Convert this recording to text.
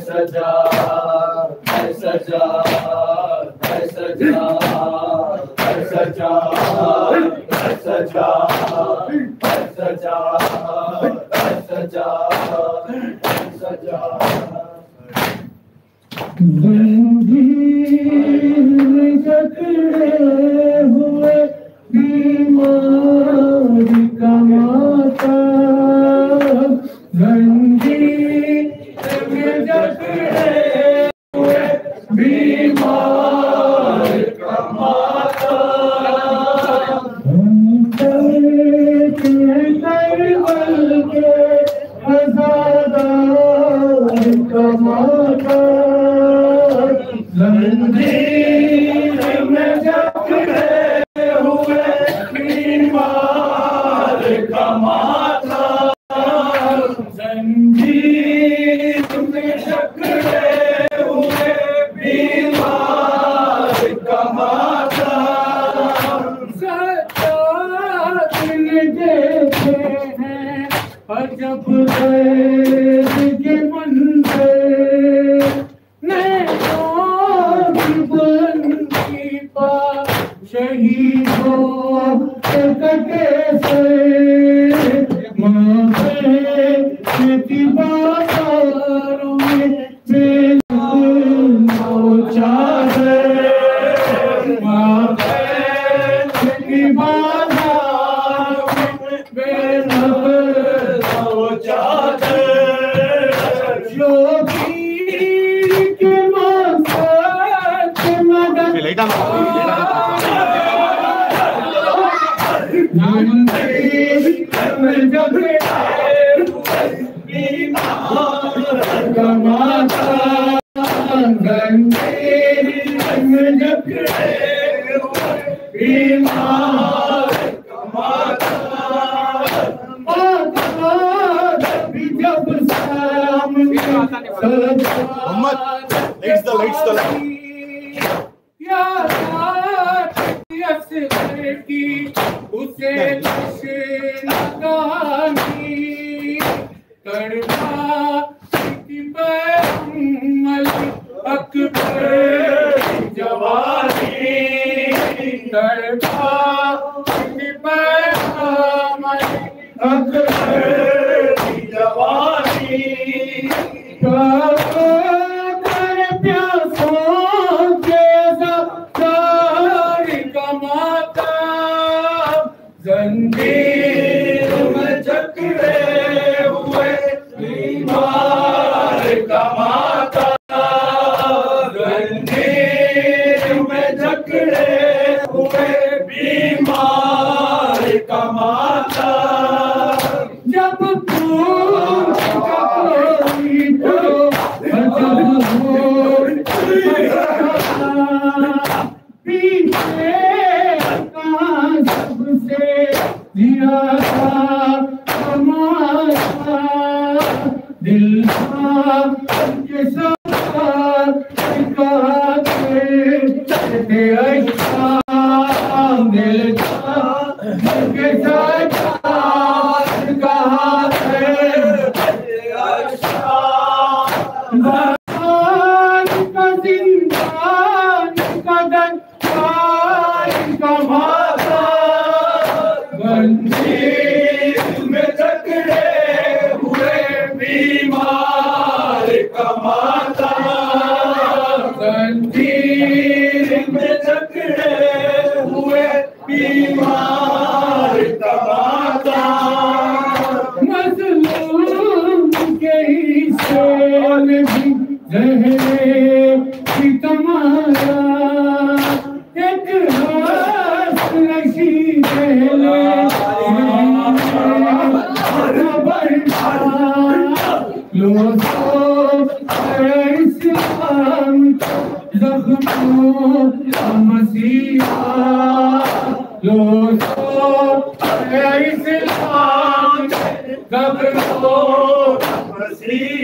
सजा है सजा है सजा है सजा है सजा है सजा है सजा है सजा जकड़े हुए बीमारी का माता जकड़े हुए बीमारी का माता जंजीर में जकड़े हुए बीमार का माथा जंजीर में जकड़े हुए बीमार का माथा सजाद देते हैं अजब दर्द के मंज़र शहीदों के कैसे माथे बाजारों में पहुंचा है माथे बाजारों में पहुंचा है योगी के मकसद मदद उसे लगानी करना अकबर जवानी करना अकबर जवानी प्यासों के कमाता जंजीर में जकड़े हुए बीमार का माता जंजीर में जकड़े हुए बीमार का माता जब दिया था हमारा दिल के साथ दिल के साथ जंजीर में जकड़े हुए बीमार का माता जंजीर में जकड़े हुए बीमार का माता मज़लूम के हिस्से भी जहरे की तमारा एक नशी पहले लो इस्लाम जख्मों का मसीहा लो इस्लाम जख्मों का मसीहा